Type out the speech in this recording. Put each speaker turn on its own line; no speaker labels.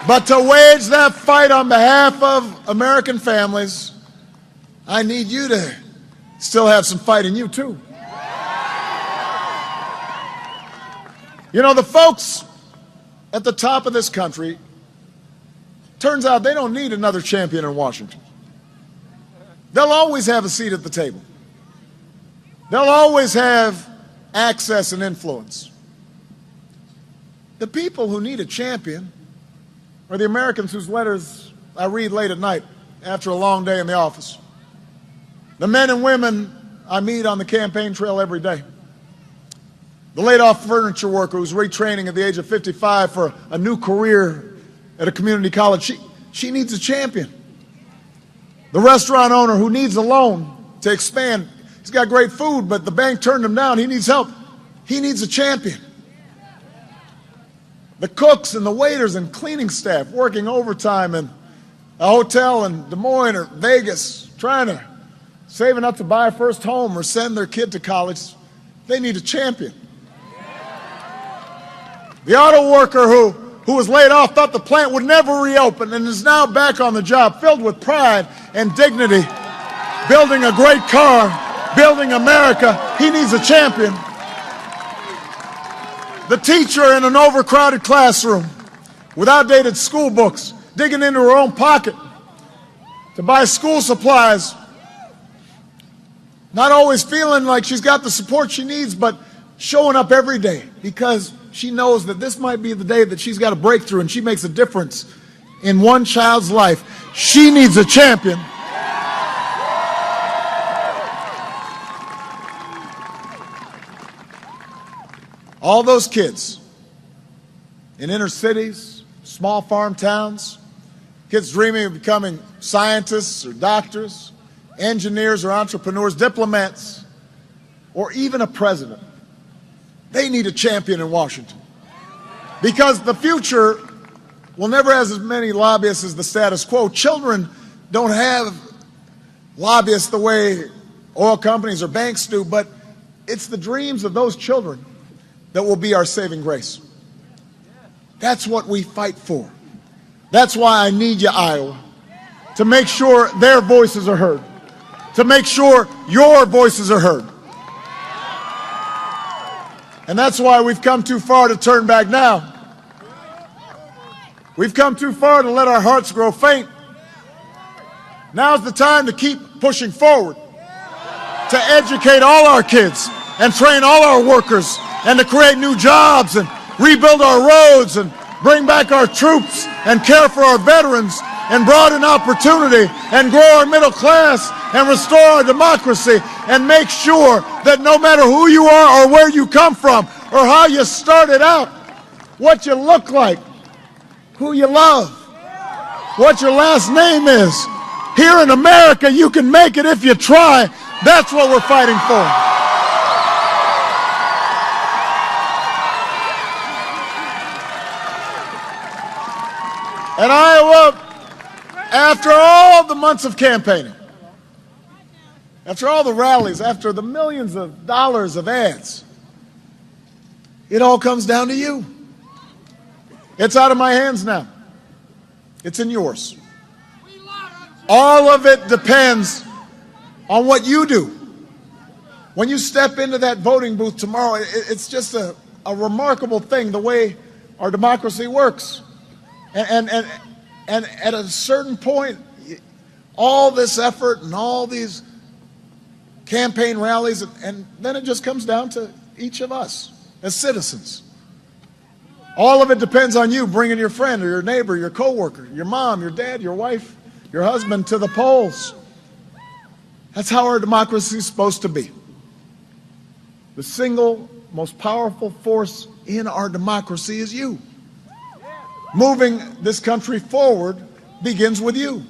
But to wage that fight on behalf of American families, I need you to still have some fight in you, too. You know, the folks at the top of this country, turns out they don't need another champion in Washington. They'll always have a seat at the table. They'll always have access and influence. The people who need a champion are the Americans whose letters I read late at night after a long day in the office. The men and women I meet on the campaign trail every day. The laid-off furniture worker who's retraining at the age of 55 for a new career at a community college, she needs a champion. The restaurant owner who needs a loan to expand. He's got great food, but the bank turned him down. He needs help. He needs a champion. The cooks and the waiters and cleaning staff working overtime in a hotel in Des Moines or Vegas, trying to save enough to buy a first home or send their kid to college, they need a champion. The auto worker who was laid off thought the plant would never reopen and is now back on the job, filled with pride and dignity, building a great car, building America. He needs a champion. The teacher in an overcrowded classroom with outdated school books, digging into her own pocket to buy school supplies, not always feeling like she's got the support she needs, but showing up every day because she knows that this might be the day that she's got a breakthrough and she makes a difference in one child's life. She needs a champion. All those kids in inner cities, small farm towns, kids dreaming of becoming scientists or doctors, engineers or entrepreneurs, diplomats, or even a president. They need a champion in Washington. Because the future will never have as many lobbyists as the status quo. Children don't have lobbyists the way oil companies or banks do, but it's the dreams of those children that will be our saving grace. That's what we fight for. That's why I need you, Iowa, to make sure their voices are heard, to make sure your voices are heard. And that's why we've come too far to turn back now. We've come too far to let our hearts grow faint. Now's the time to keep pushing forward, to educate all our kids and train all our workers and to create new jobs and rebuild our roads and bring back our troops and care for our veterans and broaden opportunity and grow our middle class and restore our democracy and make sure that no matter who you are or where you come from or how you started out, what you look like, who you love, what your last name is, here in America you can make it if you try. That's what we're fighting for. And Iowa, after all the months of campaigning, after all the rallies, after the millions of dollars of ads, it all comes down to you. It's out of my hands now. It's in yours. All of it depends on what you do. When you step into that voting booth tomorrow, it's just a remarkable thing, the way our democracy works. And at a certain point, all this effort and all these campaign rallies, and then it just comes down to each of us as citizens. All of it depends on you bringing your friend or your neighbor, your coworker, your mom, your dad, your wife, your husband to the polls. That's how our democracy is supposed to be. The single most powerful force in our democracy is you. Moving this country forward begins with you.